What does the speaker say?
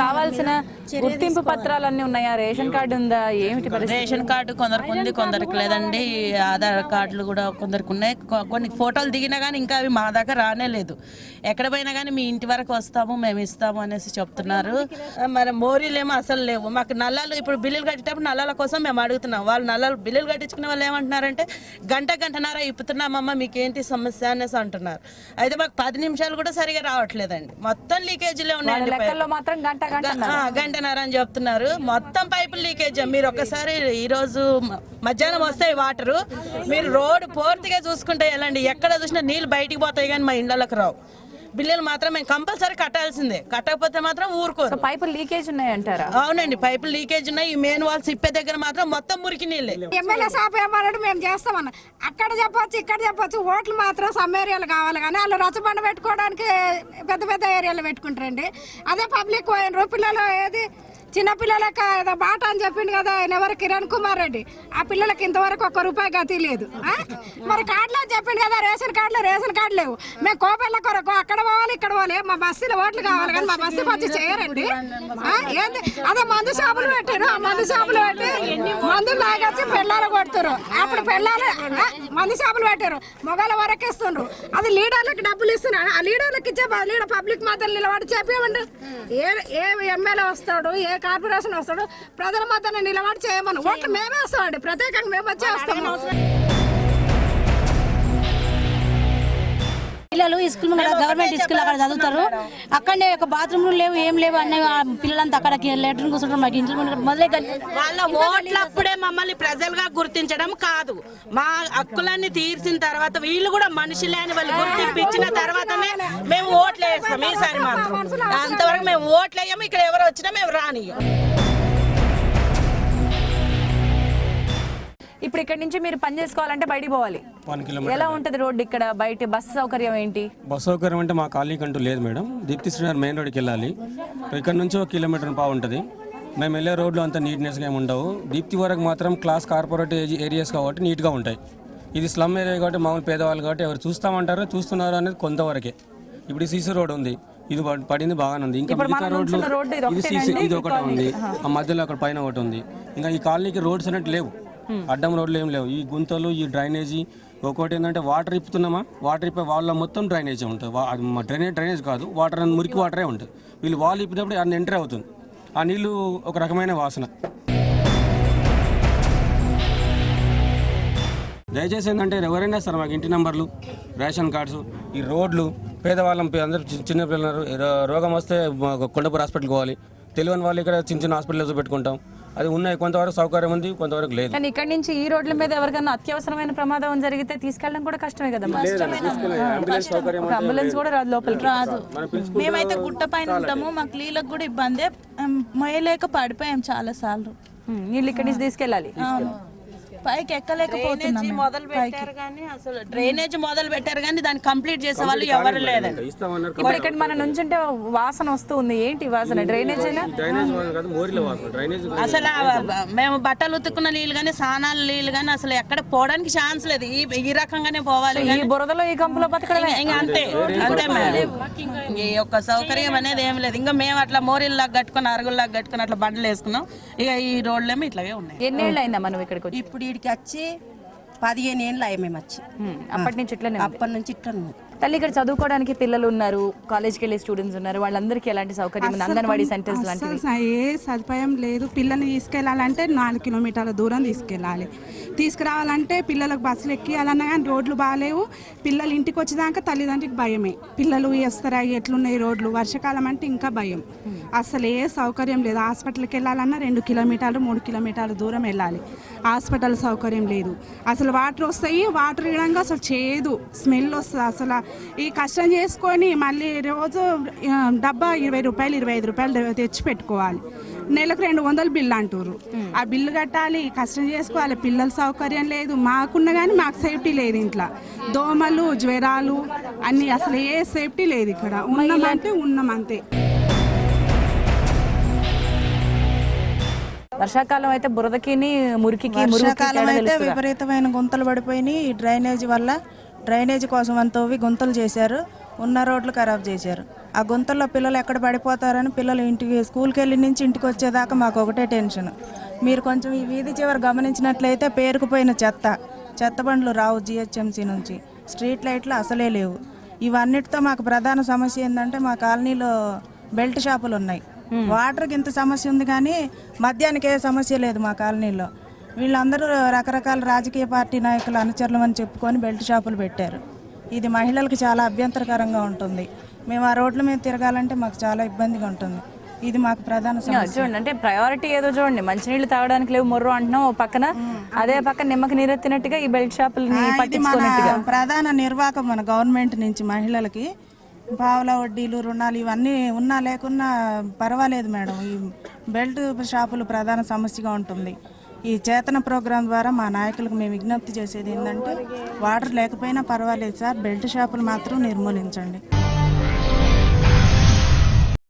కావాల్సిన గుర్తింపు పత్రాలన్నీ ఉన్నాయా? రేషన్ కార్డు ఉందా? ఏమిటి పరిస్థితి? రేషన్ కార్డు కొందరికి ఉంది, కొందరికి లేదండి. ఆధార్ కార్డులు కూడా కొందరికి ఉన్నాయి. కొన్ని ఫోటోలు దిగినా కానీ ఇంకా అవి మా దాకా రానే లేదు. ఎక్కడ పోయినా కానీ మీ ఇంటి వరకు వస్తాము, మేము ఇస్తాము అనేసి చెప్తున్నారు. మరి మోరీలేమో అసలు లేవు. మాకు నల్లాలు ఇప్పుడు బిల్లులు కట్టేటప్పుడు నల్లాల కోసం మేము అడుగుతున్నాం. వాళ్ళు నల్లాలు బిల్లులు కట్టించుకునే వాళ్ళు ఏమంటున్నారంటే గంటన్నర ఇప్పుతున్నామమ్మ, మీకేంటి సమస్య అనేసి అంటున్నారు. అయితే మాకు 10 నిమిషాలు కూడా సరిగా రావట్లేదండి. మొత్తం లీకేజీలే ఉన్నాయండి. గంటన్నర అని చెప్తున్నారు. మొత్తం పైపులు లీకేజ్. మీరు ఒక్కసారి ఈరోజు మధ్యాహ్నం వస్తాయి వాటరు, మీరు రోడ్డు పూర్తిగా చూసుకుంటే వెళ్ళండి. ఎక్కడ చూసినా నీళ్ళు బయటికి పోతాయి కానీ మా ఇళ్ళకి రావు. బిల్లులు మాత్రం మేము కంపల్సరీ కట్టాల్సిందే. కట్టకపోతే మాత్రం ఊరుకోరు. పైపులు లీకేజ్ ఉన్నాయంటారా? అవునండి, పైపులు లీకేజ్ ఉన్నాయి. ఈ మెయిన్ వాల్స్ ఇప్పే దగ్గర మాత్రం మొత్తం మురికి నీళ్ళే. ఎమ్మెల్యే సాప్ ఏమన్నాడు, మేము చేస్తామన్నా. అక్కడ చెప్పొచ్చు, ఇక్కడ చెప్పొచ్చు. ఓట్లు మాత్రం సమ్ ఏరియాలు కావాలి కానీ వాళ్ళు రచ్చబండ పెట్టుకోవడానికి పెద్ద పెద్ద ఏరియాలు పెట్టుకుంటారండి. అదే పబ్లిక్ పోయినరు. పిల్లలు ఏది చిన్నపిల్లలకి ఏదో బాట అని చెప్పిండు కదా ఆయన, ఎవరు కిరణ్ కుమార్ రెడ్డి. ఆ పిల్లలకి ఇంతవరకు ₹1 గతి లేదు. మరి కార్డులో చెప్పిండు కదా, రేషన్ కార్డు లేవు. మేము కోపల్ల కొరకు అక్కడ పోవాలి, ఇక్కడ పోవాలి. మా బస్సులో ఓట్లు కావాలి కానీ మా బస్సు వచ్చి చేయరండి. ఏంది అదే మందు షాపులు పెట్టారు. ఆ మందు షాపులు పెట్టి మందులు లాగొచ్చి పిల్లలు కొడుతున్నారు. అప్పుడు పిల్లలు మందు షాపులు పెట్టారు, మొగల వరకు ఇస్తుండ్రు. అది లీడర్లకు డబ్బులు ఇస్తున్నారు. ఆ లీడర్లకు ఇచ్చే లీడర్ పబ్లిక్ మధ్యలో నిలబడి చెప్పేమండి. ఏ ఎమ్మెల్యే వస్తాడు, ఏ కార్పొరేషన్ వస్తాడు, ప్రజల మధ్యన నిలబడి చేయమని. ఓట్లు మేమే వస్తామండి, ప్రత్యేకంగా మేము వచ్చి వస్తాము. పిల్లలు స్కూల్ గవర్నమెంట్ స్కూల్ అక్కడ చదువుతారు. అక్కడనే ఒక బాత్రూమ్లు లేవు, ఏం లేవు అన్న పిల్లలంతా అక్కడికి లెటర్ కూర్చుంటారు. మాకు ఇంట్లో మొదలే వాళ్ళ ఓట్లప్పుడే మమ్మల్ని ప్రజలుగా గుర్తించడం కాదు. మా హక్కులన్నీ తీర్చిన తర్వాత వీళ్ళు కూడా మనుషులే అని వాళ్ళు గుర్తింపించిన తర్వాతనే మేము ఓట్లు వేస్తాం. ఈసారి మాత్రం అంతవరకు మేము ఓట్లు వేయము. ఇక్కడ ఎవరు వచ్చినా మేము రానియం. ఇప్పుడు ఇక్కడ నుంచి మీరు పని చేసుకోవాలంటే బయటికి పోవాలి. ఎలా ఉంటుంది రోడ్డు ఇక్కడ? బయట బస్సు సౌకర్యం ఏంటి? బస్సు సౌకర్యం అంటే మా కాలనీకి అంటూ లేదు మేడం. దీప్తి శ్రీనగర్ మెయిన్ రోడ్కి వెళ్ళాలి. ఇక్కడ నుంచి 1 కిలోమీటర్ పావు ఉంటుంది. మేము వెళ్ళే రోడ్లు అంతా నీట్నెస్గా ఏమి ఉండవు. దీప్తి వరకు మాత్రం క్లాస్ కార్పొరేట్ ఏరియాస్ కాబట్టి నీట్గా ఉంటాయి. ఇది స్లమ్ ఏరియా కాబట్టి మామూలు పేదవాళ్ళు కాబట్టి ఎవరు చూస్తామంటారో చూస్తున్నారు అనేది కొంతవరకే. ఇప్పుడు సీసీ రోడ్ ఉంది, ఇది పడింది బాగానే ఉంది. ఇంకా మిగతా రోడ్లు ఇది సీసీ ఇది ఒకటి ఉంది, ఆ మధ్యలో అక్కడ పైన ఒకటి ఉంది. ఇంకా ఈ కాలనీకి రోడ్స్ అనేవి లేవు, అడ్డం రోడ్లు ఏం లేవు. ఈ గుంతలు, ఈ డ్రైనేజీ. ఒకటి ఏంటంటే వాటర్ ఇప్పుతున్నామా, వాటర్ ఇప్పే వాళ్ళ మొత్తం డ్రైనేజీ ఉంటుంది. డ్రైనేజ్ కాదు, వాటర్ మురికి వాటరే ఉంటుంది. వీళ్ళు వాళ్ళు ఇప్పినప్పుడు అన్ని ఎంట్రీ అవుతుంది. ఆ నీళ్లు ఒక రకమైన వాసన. దయచేసి ఏంటంటే ఎవరైనా సరే మాకు ఇంటి నెంబర్లు, రేషన్ కార్డ్స్, ఈ రోడ్లు, పేదవాళ్ళం అందరూ చిన్నపిల్లలు రోగం వస్తే కొండపూర్ హాస్పిటల్కి పోవాలి. తెలియని వాళ్ళు ఇక్కడ చిన్న హాస్పిటల్స్ పెట్టుకుంటాం. అది ఉన్నాయి, కొంతవరకు సౌకర్యం ఉంది, కొంతవరకు లేదు. కానీ ఇక్కడ నుంచి ఈ రోడ్ల మీద ఎవరికైనా అత్యవసరమైన ప్రమాదం జరిగితే తీసుకెళ్ళడం కూడా కష్టమే కదా. అంబులెన్స్ కూడా లోపలికి రాదు. మేమైతే గుట్ట పైన ఉంటాము, మాకు నీళ్ళకి కూడా ఇబ్బంది. మొయ్యలేక పడిపోయాం చాలా సార్లు. నీళ్ళు ఇక్కడి నుంచి తీసుకెళ్ళాలి, పైకి ఎక్కలేకపోతున్నాం. డ్రైనేజ్ మొదలు పెట్టారు కానీ దాన్ని కంప్లీట్ చేసే వాళ్ళు ఎవరు లేదండి. ఇప్పుడు ఇక్కడ మన నుంచుంటే వాసన వస్తుంది. ఏంటి వాసన? డ్రైనేజ్ అసలు మేము బట్టలు ఉతుక్కున్న నీళ్ళు కానీ, స్నానాల నీళ్ళు కానీ అసలు ఎక్కడ పోవడానికి ఛాన్స్ లేదు. ఈ రకంగానే పోవాలి. ఈ బురదలో ఈ కంపులో బతకడమే. ఇంకా అంతే మేడం. ఈ యొక్క సౌకర్యం అనేది ఏం లేదు. ఇంకా మేము అట్లా మోరీల్లాగా కట్టుకుని, అరుగుల్లాగా కట్టుకుని అట్లా బండ్లు వేసుకున్నాం. ఇక ఈ రోడ్లేమో ఇట్లాగే ఉన్నాయి. ఎన్నేళ్ళు అయిందా మనం ఇక్కడికి వచ్చి? ఇప్పుడు వీడికి వచ్చి 15 ఏళ్ళు అయ్యి మేము వచ్చి. అప్పటి నుంచి ఇట్లా తల్లి ఇక్కడ చదువుకోవడానికి పిల్లలు ఉన్నారు, కాలేజ్కి వెళ్ళే స్టూడెంట్స్ ఉన్నారు. వాళ్ళందరికీ ఎలాంటి సౌకర్యం? అంగన్వాడీ సెంటర్స్ లాంటివి ఏ సదుపాయం లేదు. పిల్లల్ని తీసుకెళ్లాలంటే 4 కిలోమీటర్ల దూరం తీసుకెళ్ళాలి. తీసుకురావాలంటే పిల్లలకు బస్సులు ఎక్కియాలన్నా కానీ రోడ్లు బాగాలేవు. పిల్లలు ఇంటికి వచ్చేదాకా తల్లిదండ్రులకు భయమే. పిల్లలు వస్తారా, ఎట్లున్నాయి రోడ్లు? వర్షాకాలం అంటే ఇంకా భయం. అసలు ఏ సౌకర్యం లేదు. హాస్పిటల్కి వెళ్ళాలన్నా 2 కిలోమీటర్లు 3 కిలోమీటర్ల దూరం వెళ్ళాలి. హాస్పిటల్ సౌకర్యం లేదు. అసలు వాటర్ వస్తాయి, వాటర్ ఇవ్వడంగా అసలు చేదు స్మెల్ వస్తుంది. అసలు ఈ కష్టం చేసుకొని మళ్ళీ రోజు డబ్బా ₹20 ₹25 తెచ్చి పెట్టుకోవాలి. నెలకు 200 బిల్లు అంటారు. ఆ బిల్లు కట్టాలి, కష్టం చేసుకోవాలి. పిల్లల సౌకర్యం లేదు. మాకున్న కానీ మాకు సేఫ్టీ లేదు. ఇంట్లో దోమలు, జ్వరాలు అన్ని, అసలు ఏ సేఫ్టీ లేదు. ఇక్కడ ఉన్నామంటే ఉన్నామంతే. వర్షాకాలం అయితే బురదకి మురికికి, వర్షాకాలం అయితే విపరీతమైన గుంతలు పడిపోయినాయి. డ్రైనేజ్ వల్ల డ్రైనేజ్ కోసం అంతవి గుంతలు చేశారు. ఉన్న రోడ్లు ఖరాబ్ చేశారు. ఆ గుంతల్లో పిల్లలు ఎక్కడ పడిపోతారని పిల్లలు ఇంటికి స్కూల్కి వెళ్ళి నుంచి ఇంటికి వచ్చేదాకా మాకు ఒకటే టెన్షన్. మీరు కొంచెం ఈ వీధి చివరి గమనించినట్లయితే పేరుకుపోయిన చెత్త బండ్లు రావు జిహెచ్ఎంసీ నుంచి, స్ట్రీట్ లైట్లు అసలే లేవు. ఇవన్నిటితో మాకు ప్రధాన సమస్య ఏంటంటే మా కాలనీలో బెల్ట్ షాపులు ఉన్నాయి. వాటర్కి ఇంత సమస్య ఉంది కానీ మద్యానికి ఏ సమస్య లేదు మా కాలనీలో. వీళ్ళందరూ రకరకాల రాజకీయ పార్టీ నాయకులు అనుచరులు అని చెప్పుకొని బెల్ట్ షాపులు పెట్టారు. ఇది మహిళలకు చాలా అభ్యంతరకరంగా ఉంటుంది. మేము ఆ రోడ్ల మీద తిరగాలంటే మాకు చాలా ఇబ్బందిగా ఉంటుంది. ఇది మాకు ప్రధాన సమస్య. చూడండి, అంటే ప్రయారిటీ ఏదో చూడండి, మంచినీళ్ళు తాగడానికి లేవు మొర్రు అంటున్నాం ఓ పక్కన, అదే పక్కన నిమ్మకి నీరెత్తినట్టుగా ఈ బెల్ట్ షాపులని పట్టించుకున్నట్టుగా. ప్రధాన నిర్వాహకం మన గవర్నమెంట్ నుంచి మహిళలకి పావుల వడ్డీలు, రుణాలు ఇవన్నీ ఉన్నా లేకున్నా పర్వాలేదు మేడం. ఈ బెల్ట్ షాపులు ప్రధాన సమస్యగా ఉంటుంది. ఈ చేతన ప్రోగ్రాం ద్వారా మా నాయకులకు మేము విజ్ఞప్తి చేసేది ఏంటంటే వాటర్ లేకపోయినా పర్వాలేదు సార్, బెల్ట్ షాపులు మాత్రం నిర్మూలించండి.